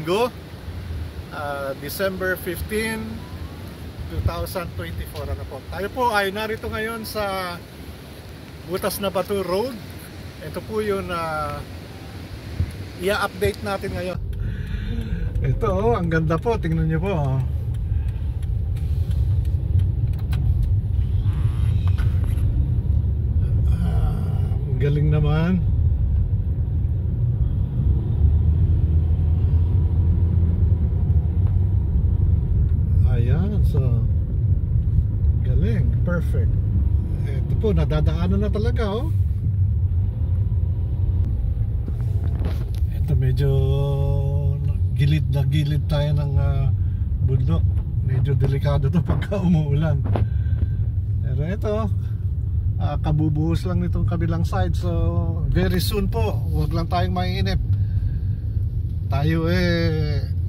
Linggo, December 15, 2024. Ano po? Tayo po ay narito ngayon sa Butas na Bato Road. Ito po yung i-update natin ngayon. Ito ang ganda po, tingnan niyo po. Galing naman. Ayan, so galing, perfect. Ito po, nadadaanan na talaga, oh. Ito medyo gilid na gilid tayo ng bundok. Medyo delikado to pagka umuulan. Pero ito, kabubuhos lang nitong kabilang side. So very soon po, huwag lang tayong maiinip. Tayo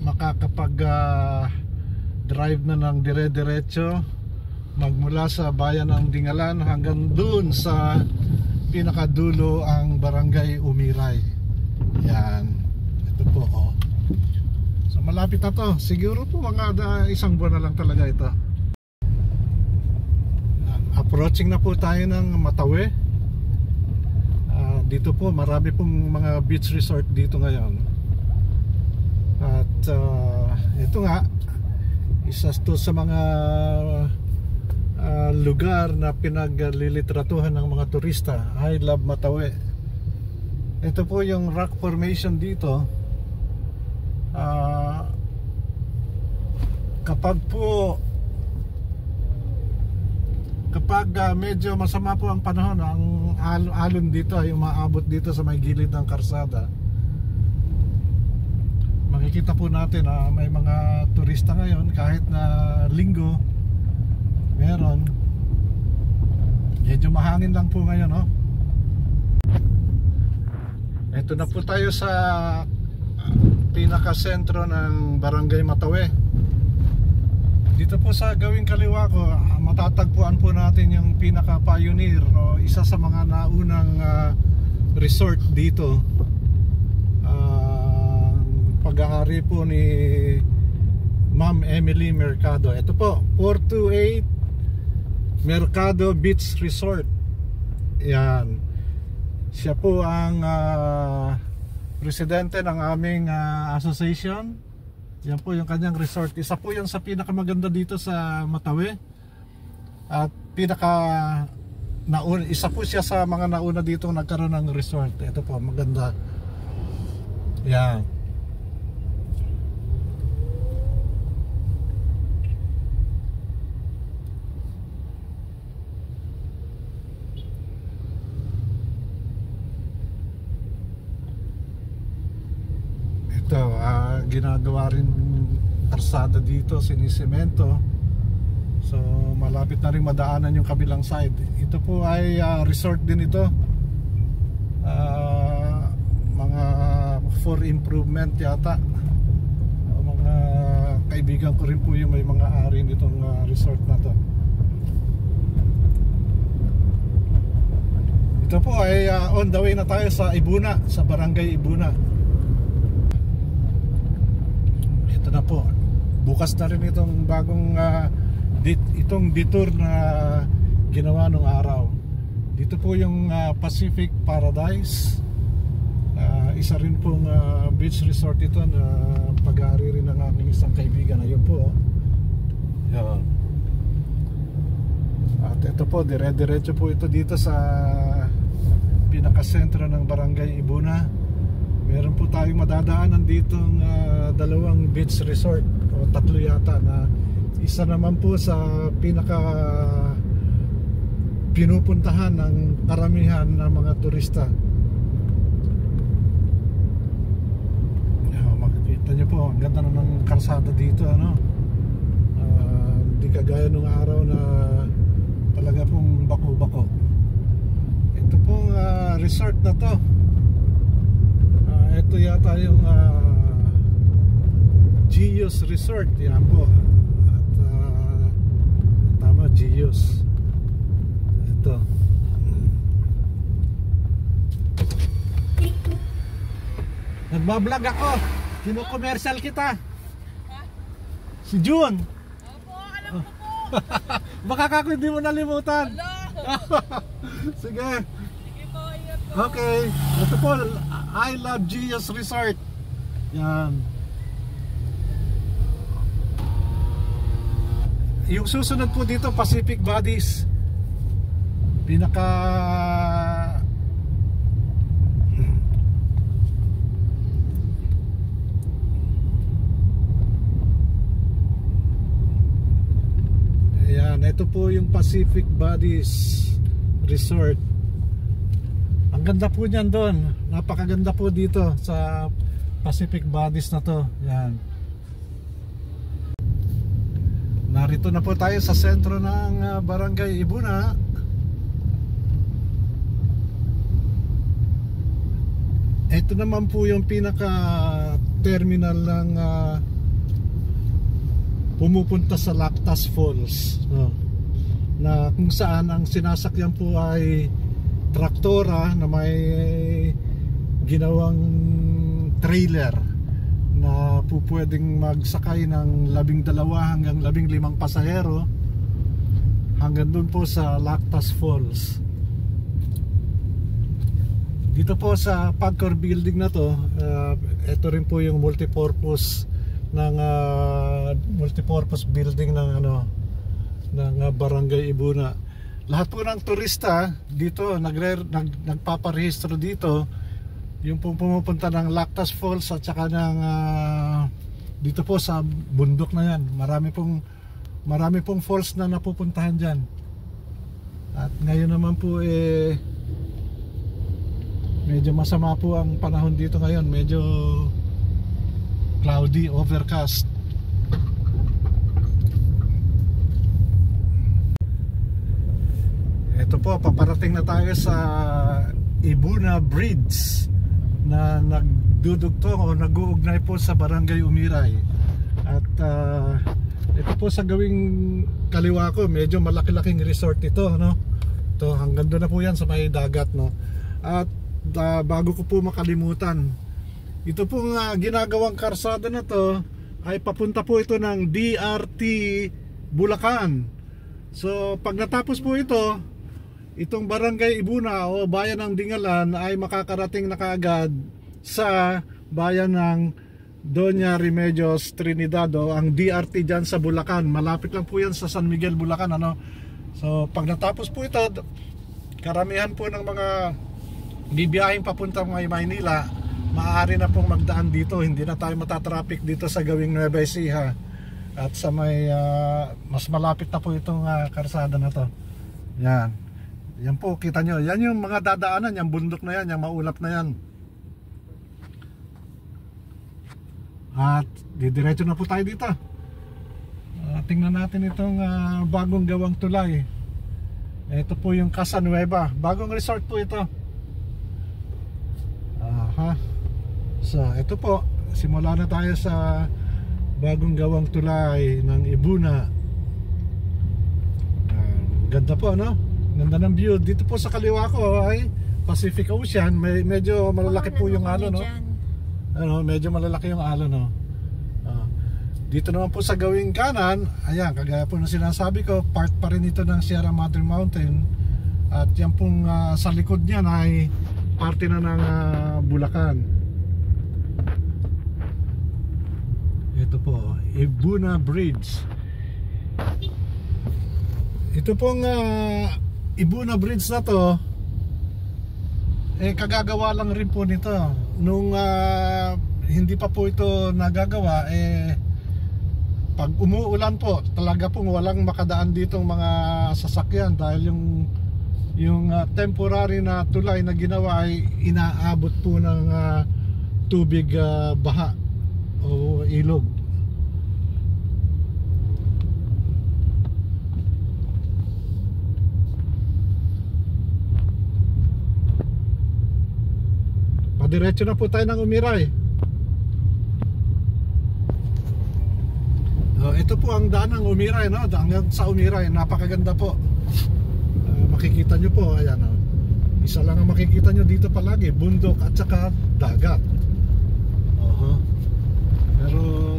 makakapag drive na ng dire-diretso magmula sa bayan ng Dingalan hanggang dun sa pinakadulo ang Barangay Umiray. Yan, ito po, oh. So malapit na to. Siguro po mga isang buwan na lang talaga ito. Approaching na po tayo ng Matawe. Dito po marami pong mga beach resort dito ngayon. At ito nga, isa to sa mga lugar na pinaglilitratuhan ng mga turista. I love Matawe. Ito po yung rock formation dito. Kapag medyo masama po ang panahon, ang alon dito ay umaabot dito sa may gilid ng karsada. Makikita po natin na may mga turista ngayon kahit na linggo. Meron. Medyo mahangin lang po ngayon, no? Ito na po tayo sa pinaka-sentro ng Barangay Matawe. Dito po sa gawing kaliwa ko, matatagpuan po natin yung pinaka-pioneer o isa sa mga naunang resort dito. Pag-aari po ni Ma'am Emily Mercado. Ito po, 428 Mercado Beach Resort. Yan. Siya po ang presidente ng aming association. Yan po yung kanyang resort. Isa po yan sa pinakamaganda dito sa Matawe. At isa po siya sa mga nauna dito nagkaroon ng resort. Ito po, maganda. Yan. Ito, ginagawa rin karsada dito, sinisemento. So malapit na rin madaanan yung kabilang side. Ito po ay resort din ito. Mga for improvement yata. Mga kaibigan ko rin po yung may mga ari nitong resort na to. Ito po ay on the way na tayo sa Ibuna, sa Barangay Ibuna. Ito na po, bukas na rin itong bagong itong detour na ginawa nung araw. Dito po yung Pacific Paradise. Isa rin pong beach resort ito na pag-aari rin ng aking isang kaibigan. Ayun po, yan. At ito po, dire-diretso po ito dito sa pinakasentro ng Barangay Ibuna. Meron po tayong madadaanan ditong dalawang beach resort o tatlo yata, na isa naman po sa pinaka pinupuntahan ng karamihan ng mga turista. Makikita nyo po, ang ganda na ng kalsada dito, ano? Hindi kagaya nung araw na talaga pong bako-bako. Ito pong resort na to, ito yata yung Gios Resort. Yan po. At tama, Gios. Ito. Nagbablog ako. Kino-commercial kita. Si June. Opo, alam ko po. Baka kako hindi mo nalimutan. Sige. Sige po, ingat po. Okay. Ito po, I Love Gios Resort. Yan. Yung susunod po dito, Pacific Bodies. Pinaka Ayan, ito po yung Pacific Bodies Resort. Ang ganda po niyan doon. Napakaganda po dito sa Pacific Bodies na to. Yan. Narito na po tayo sa sentro ng Barangay Ibuna. Ito naman po yung pinaka terminal ng pumupunta sa Lactas Falls, no? Na kung saan ang sinasakyan po ay traktora na may ginawang trailer na po pwedeng magsakay ng 12 hanggang 15 pasahero hanggang dun po sa Lactas Falls. Dito po sa Pagcor building na to, ito rin po yung multipurpose building ng Barangay Ibuna. Lahat po ng turista dito nagpaparehistro dito, yung pumupunta ng Lactas Falls at saka ng dito po sa bundok na yan. Marami pong falls na napupuntahan diyan. At ngayon naman po medyo masama po ang panahon dito ngayon. Medyo cloudy, overcast. Ito po, paparating na tayo sa Ibuna Bridge na nagdudugtong o nag-uugnay po sa Barangay Umiray. At ito po sa gawing kaliwa ko, medyo malaki-laking resort ito, no? Ito, hanggang doon na po yan sa may dagat, no? At bago ko po makalimutan, ito pong ginagawang karsada na to ay papunta po ito ng DRT Bulacan. So pag natapos po itong Barangay Ibuna o bayan ng Dingalan ay makakarating na kaagad sa bayan ng Doña Remedios Trinidad o ang DRT dyan sa Bulacan. Malapit lang po yan sa San Miguel, Bulacan, ano? So pag natapos po ito, karamihan po ng mga bibiyahing papuntang Maynila maaari na pong magdaan dito. Hindi na tayo matatraffic dito sa gawing Nueva Ecija. At sa may mas malapit na po itong karsada na to. Yan. Yan po, kita nyo. Yan yung mga dadaanan, yung bundok na yan, yung maulap na yan. At didiretso na po tayo dito. Tingnan natin itong bagong gawang tulay. Ito po yung Casa Nueva. Bagong resort po ito. Aha. So ito po, simula na tayo sa bagong gawang tulay ng Ibuna. Ganda po, no? Ganda ng view. Dito po sa kaliwa ko ay Pacific Ocean. Medyo malalaki po yung alon, no? Medyo malalaki yung alon, no? Dito naman po sa gawing kanan, ayan, kagaya po ng sinasabi ko, part pa rin ito ng Sierra Madre Mountain. At yan pong sa likod niyan ay parte na ng Bulacan. Ito po, Ibuna Bridge. Ito pong Ibuna Bridge na to, kagagawa lang rin po nito. Nung hindi pa po ito nagagawa, pag umuulan po, talaga pong walang makadaan ditong mga sasakyan dahil yung temporary na tulay na ginawa ay inaabot po ng tubig, baha o ilog. Padiretso na po tayo ng Umiray. Ito po ang daan ng Umiray, no? Hanggang sa Umiray, napakaganda po. Makikita nyo po, ayan, no? Isa lang ang makikita nyo dito palagi, bundok at saka dagat.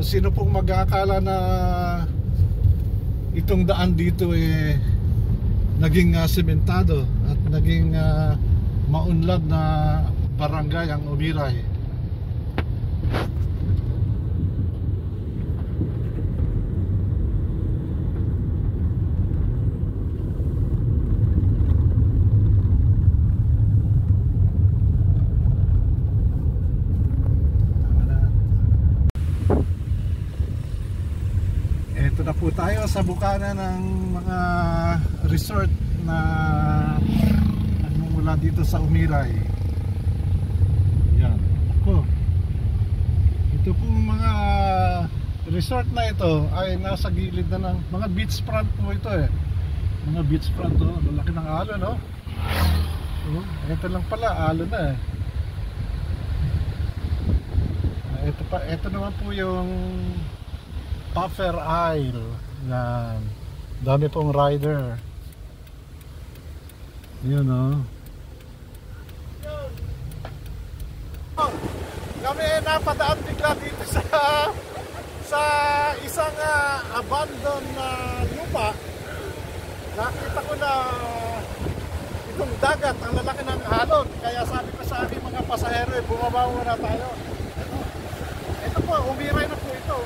sino pong mag-aakala na itong daan dito naging sementado at naging maunlad na barangay ang Umiray. Ito na po tayo sa bukana ng mga resort na mula dito sa Umiray. Yan. Ako. Ito pong mga resort na ito ay nasa gilid na ng mga beach front po ito Mga beach front to. Lalaki ng alon, no? Ito lang pala, alon na Ito naman po yung Puffer Isle. Yan. Dami pong rider. Yun, no? Kami napadaan bigla dito sa isang abandoned na lupa. Nakita ko na itong dagat, ang lalaki ng alon. Kaya sabi ko sa aking mga pasahero, bumaba muna tayo. Ito po, Umiray na po ito.